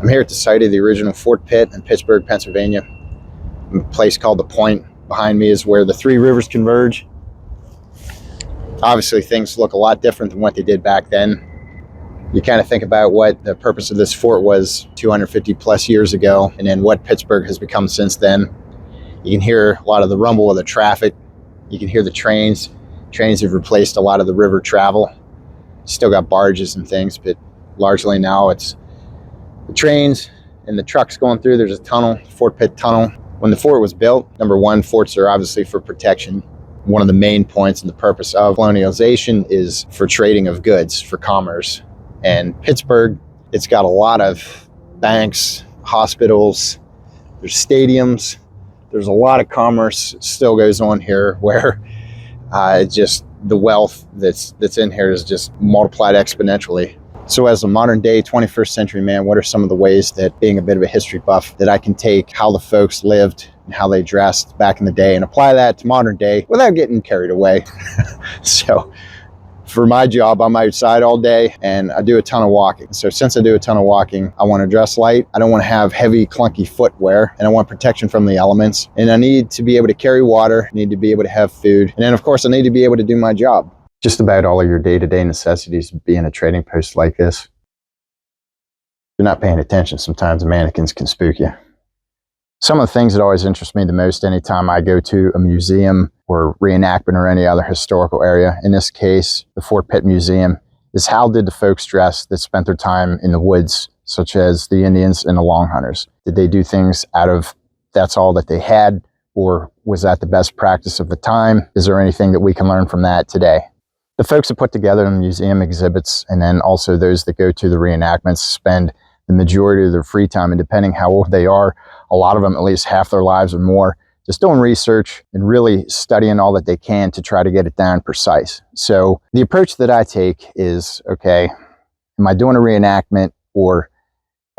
I'm here at the site of the original Fort Pitt in Pittsburgh, Pennsylvania. A place called the Point. Behind me is where the three rivers converge. Obviously, things look a lot different than what they did back then. You kind of think about what the purpose of this fort was 250 plus years ago, and then what Pittsburgh has become since then. You can hear a lot of the rumble of the traffic. You can hear the trains. Trains have replaced a lot of the river travel. Still got barges and things, but largely now it's the trains and the trucks going through. There's a tunnel, Fort Pitt Tunnel. When the fort was built, number one, forts are obviously for protection. One of the main points and the purpose of colonialization is for trading of goods, for commerce. And Pittsburgh, it's got a lot of banks, hospitals, there's stadiums, there's a lot of commerce still goes on here where just the wealth that's in here is just multiplied exponentially. So as a modern day 21st century man, what are some of the ways that, being a bit of a history buff, that I can take how the folks lived and how they dressed back in the day and apply that to modern day without getting carried away? So for my job, I'm outside all day and I do a ton of walking. So since I do a ton of walking, I want to dress light. I don't want to have heavy, clunky footwear, and I want protection from the elements. And I need to be able to carry water, I need to be able to have food. And then of course I need to be able to do my job. Just about all of your day-to-day necessities of being a trading post like this. If you're not paying attention, sometimes the mannequins can spook you. Some of the things that always interest me the most anytime I go to a museum or reenactment or any other historical area, in this case, the Fort Pitt Museum, is how did the folks dress that spent their time in the woods, such as the Indians and the Long Hunters? Did they do things out of that's all that they had, or was that the best practice of the time? Is there anything that we can learn from that today? The folks that put together the museum exhibits, and then also those that go to the reenactments, spend the majority of their free time, and depending how old they are, a lot of them at least half their lives or more, just doing research and really studying all that they can to try to get it down precise. So the approach that I take is, okay, am I doing a reenactment, or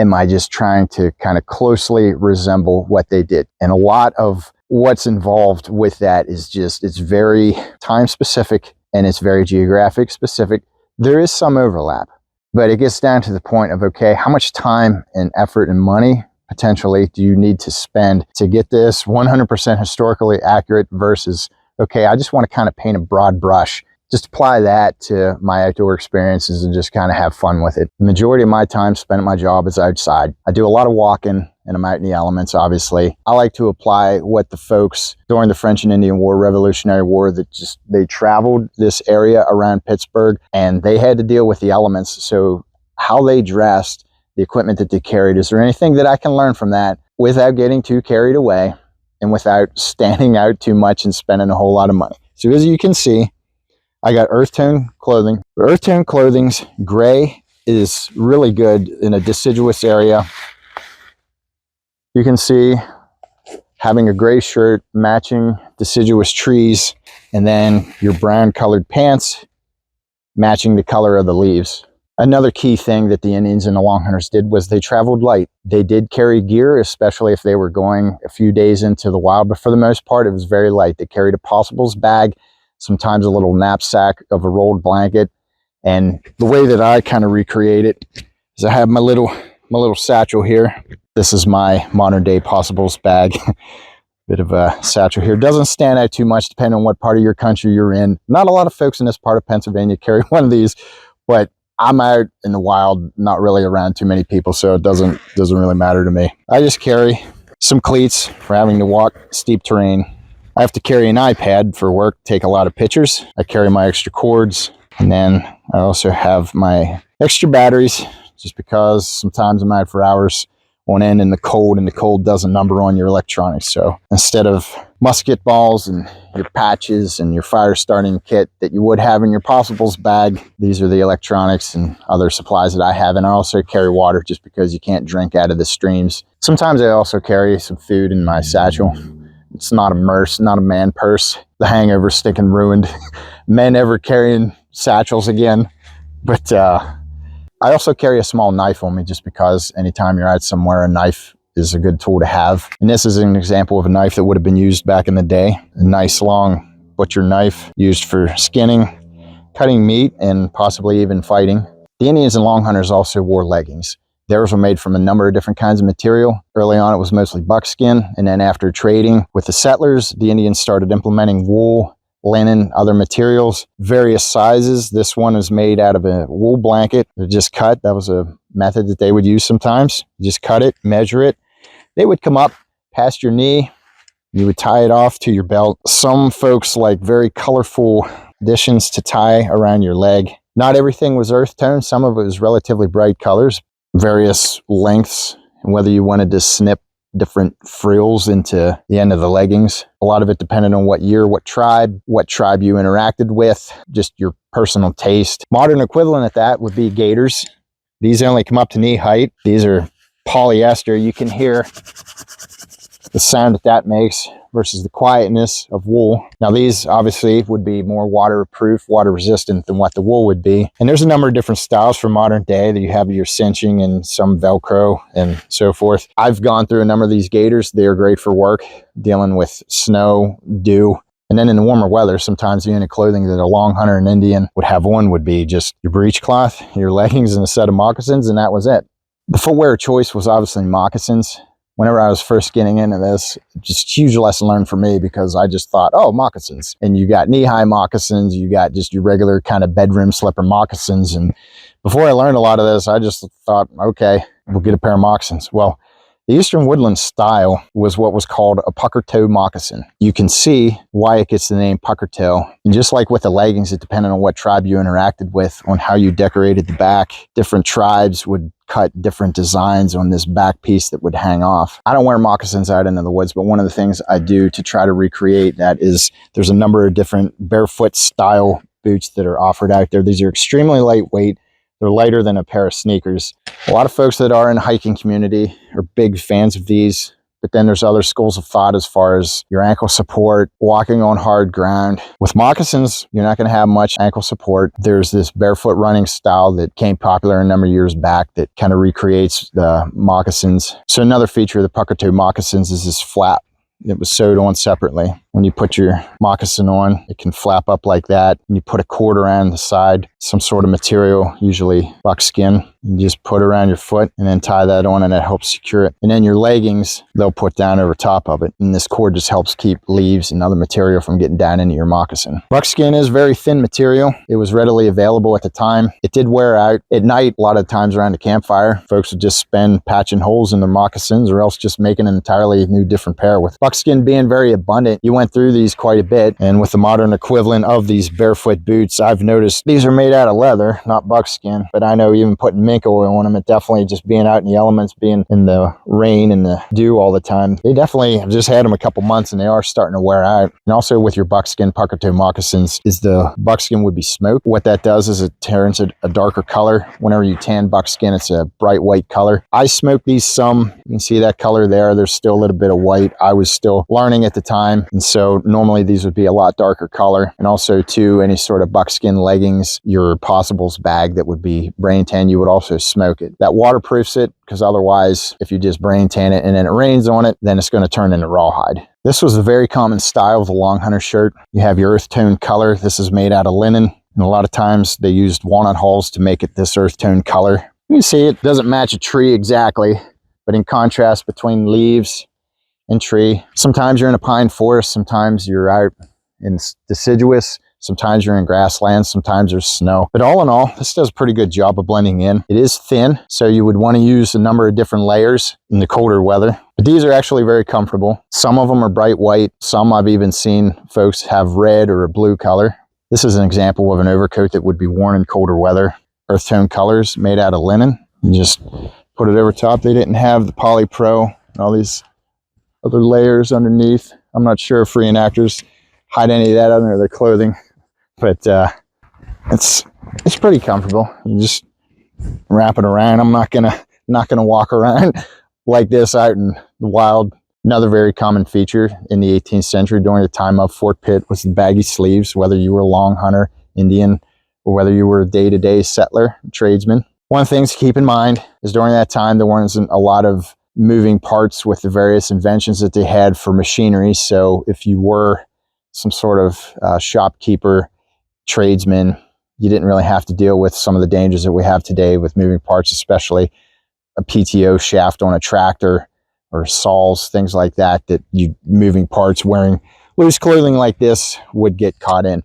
am I just trying to kind of closely resemble what they did? And a lot of what's involved with that is just, it's very time specific and it's very geographic specific. There is some overlap, but it gets down to the point of, okay, how much time and effort and money potentially do you need to spend to get this 100% historically accurate versus, okay, I just want to kind of paint a broad brush, just apply that to my outdoor experiences and just kind of have fun with it. The majority of my time spent at my job is outside. I do a lot of walking and I'm out in the elements, obviously. I like to apply what the folks during the French and Indian War, Revolutionary War, that just, they traveled this area around Pittsburgh and they had to deal with the elements. So how they dressed, the equipment that they carried, is there anything that I can learn from that without getting too carried away and without standing out too much and spending a whole lot of money? So as you can see, I got earth tone clothing. Earth tone clothing's gray is really good in a deciduous area. You can see having a gray shirt matching deciduous trees, and then your brown colored pants matching the color of the leaves. Another key thing that the Indians and the Long Hunters did was they traveled light. They did carry gear, especially if they were going a few days into the wild, but for the most part, it was very light. They carried a possibles bag, sometimes a little knapsack of a rolled blanket. And the way that I kind of recreate it is I have my little satchel here. This is my modern day possibles bag. Bit of a satchel here. Doesn't stand out too much depending on what part of your country you're in. Not a lot of folks in this part of Pennsylvania carry one of these, but I'm out in the wild, not really around too many people, so it doesn't really matter to me. I just carry some cleats for having to walk steep terrain. I have to carry an iPad for work, take a lot of pictures. I carry my extra cords, and then I also have my extra batteries, just because sometimes I'm out for hours on end in the cold, and the cold does a number on your electronics. So instead of musket balls and your patches and your fire starting kit that you would have in your possibles bag, these are the electronics and other supplies that I have. And I also carry water, just because you can't drink out of the streams. Sometimes I also carry some food in my satchel. It's not not a man purse. The hangover's sticking ruined men ever carrying satchels again. But I also carry a small knife on me, just because anytime you're out somewhere, a knife is a good tool to have. And this is an example of a knife that would have been used back in the day. A nice long butcher knife used for skinning, cutting meat, and possibly even fighting. The Indians and Long Hunters also wore leggings. Theirs were made from a number of different kinds of material. Early on, it was mostly buckskin, and then after trading with the settlers, the Indians started implementing wool, linen, other materials, various sizes. This one is made out of a wool blanket. They're just cut. That was a method that they would use sometimes. You just cut it, measure it. They would come up past your knee. You would tie it off to your belt. Some folks like very colorful additions to tie around your leg. Not everything was earth tone. Some of it was relatively bright colors, various lengths, and whether you wanted to snip different frills into the end of the leggings. A lot of it depended on what year, what tribe you interacted with, just your personal taste. Modern equivalent of that would be gaiters. These only come up to knee height. These are polyester. You can hear the sound that makes versus the quietness of wool. Now these obviously would be more waterproof, water resistant than what the wool would be. And there's a number of different styles for modern day that you have your cinching and some Velcro and so forth. I've gone through a number of these gaiters. They're great for work, dealing with snow, dew. And then in the warmer weather, sometimes the unit clothing that a long hunter and Indian would have on would be just your breechcloth, your leggings, and a set of moccasins, and that was it. The footwear choice was obviously moccasins. Whenever I was first getting into this, just huge lesson learned for me, because I just thought, oh, moccasins. And you got knee-high moccasins, you got just your regular kind of bedroom slipper moccasins. And before I learned a lot of this, I just thought, okay, we'll get a pair of moccasins. Well, the Eastern Woodland style was what was called a pucker toe moccasin. You can see why it gets the name pucker toe. And just like with the leggings, it depended on what tribe you interacted with, on how you decorated the back. Different tribes would cut different designs on this back piece that would hang off. I don't wear moccasins out into the woods, but one of the things I do to try to recreate that is there's a number of different barefoot style boots that are offered out there. These are extremely lightweight. They're lighter than a pair of sneakers. A lot of folks that are in the hiking community are big fans of these, but then there's other schools of thought as far as your ankle support, walking on hard ground. With moccasins, you're not going to have much ankle support. There's this barefoot running style that became popular a number of years back that kind of recreates the moccasins. So another feature of the pucker toe moccasins is this flap. It was sewed on separately. When you put your moccasin on, it can flap up like that. And you put a cord around the side, some sort of material, usually buckskin. You just put it around your foot and then tie that on, and that helps secure it. And then your leggings, they'll put down over top of it. And this cord just helps keep leaves and other material from getting down into your moccasin. Buckskin is very thin material. It was readily available at the time. It did wear out at night. A lot of times around the campfire, folks would just spend patching holes in their moccasins, or else just making an entirely new different pair. With buckskin being very abundant, you went through these quite a bit. And with the modern equivalent of these barefoot boots, I've noticed these are made out of leather, not buckskin. But I know even putting mink oil on them, it definitely just being out in the elements, being in the rain and the dew all the time, they definitely have just had them a couple months and they are starting to wear out. And also with your buckskin pucker toe moccasins, is the buckskin would be smoked. What that does is it turns a darker color. Whenever you tan buckskin, it's a bright white color. I smoked these some. You can see that color there. There's still a little bit of white. I was still learning at the time, and so normally these would be a lot darker color. And also too, any sort of buckskin leggings, your possibles bag that would be brain tan, you would also smoke it. That waterproofs it, because otherwise if you just brain tan it and then it rains on it, then it's going to turn into rawhide. This was a very common style of the long hunter shirt. You have your earth tone color. This is made out of linen, and a lot of times they used walnut hulls to make it this earth tone color. You can see it doesn't match a tree exactly, but in contrast between leaves and tree. Sometimes you're in a pine forest, sometimes you're out in deciduous, sometimes you're in grasslands, sometimes there's snow. But all in all, this does a pretty good job of blending in. It is thin, so you would want to use a number of different layers in the colder weather. But these are actually very comfortable. Some of them are bright white. Some I've even seen folks have red or a blue color. This is an example of an overcoat that would be worn in colder weather. Earth tone colors made out of linen. You just put it over top. They didn't have the Poly Pro and all these other layers underneath. I'm not sure if reenactors hide any of that under their clothing, but it's pretty comfortable. You just wrap it around. I'm not gonna walk around like this out in the wild. Another very common feature in the 18th century during the time of Fort Pitt was the baggy sleeves, whether you were a long hunter, Indian, or whether you were a day-to-day settler, tradesman. One of the things to keep in mind is during that time there wasn't a lot of moving parts with the various inventions that they had for machinery. So if you were some sort of shopkeeper, tradesman, you didn't really have to deal with some of the dangers that we have today with moving parts, especially a PTO shaft on a tractor or saws, things like that, that you moving parts wearing loose clothing like this would get caught in.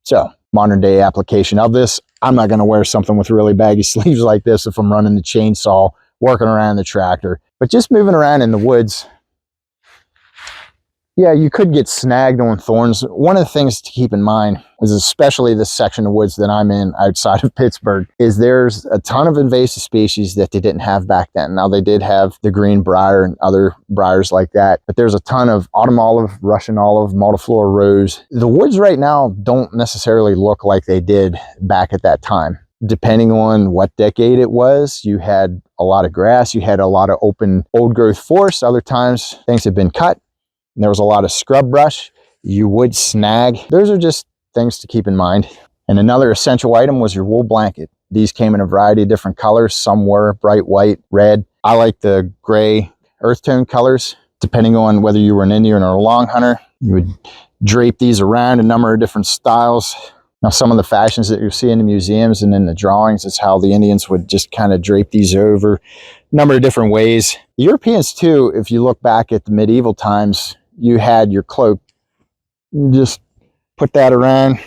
So modern day application of this, I'm not going to wear something with really baggy sleeves like this if I'm running the chainsaw, working around the tractor. But just moving around in the woods, yeah, you could get snagged on thorns. One of the things to keep in mind is, especially this section of woods that I'm in outside of Pittsburgh, is there's a ton of invasive species that they didn't have back then. Now, they did have the green briar and other briars like that, but there's a ton of autumn olive, Russian olive, multiflora rose. The woods right now don't necessarily look like they did back at that time. Depending on what decade it was, you had a lot of grass, you had a lot of open old growth forest. Other times things had been cut. There was a lot of scrub brush. You would snag. Those are just things to keep in mind. And another essential item was your wool blanket. These came in a variety of different colors. Some were bright white, red. I like the gray earth tone colors. Depending on whether you were an Indian or a long hunter, you would drape these around a number of different styles. Now, some of the fashions that you see in the museums and in the drawings is how the Indians would just kind of drape these over a number of different ways. The Europeans too, if you look back at the medieval times, you had your cloak. You just put that around,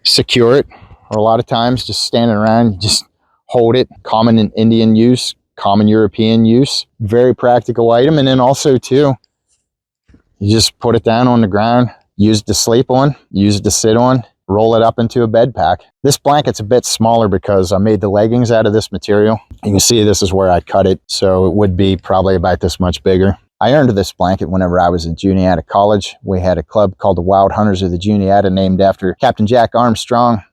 secure it, or a lot of times just standing around, you just hold it. Common in Indian use, common European use, very practical item. And then also too, you just put it down on the ground, use it to sleep on, use it to sit on, roll it up into a bed pack. This blanket's a bit smaller because I made the leggings out of this material. You can see this is where I cut it, so it would be probably about this much bigger. I earned this blanket whenever I was in Juniata College. We had a club called the Wild Hunters of the Juniata, named after Captain Jack Armstrong.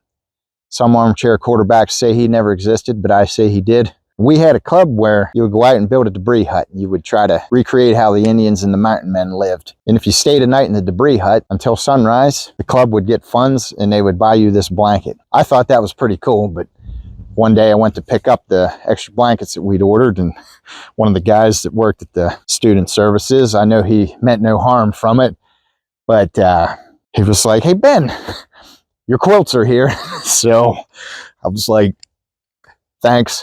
Some armchair quarterbacks say he never existed, but I say he did. We had a club where you would go out and build a debris hut. You would try to recreate how the Indians and the mountain men lived. And if you stayed a night in the debris hut until sunrise, the club would get funds and they would buy you this blanket. I thought that was pretty cool, but one day I went to pick up the extra blankets that we'd ordered, and one of the guys that worked at the student services, I know he meant no harm from it, but he was like, "Hey, Ben, your quilts are here." So I was like, "Thanks."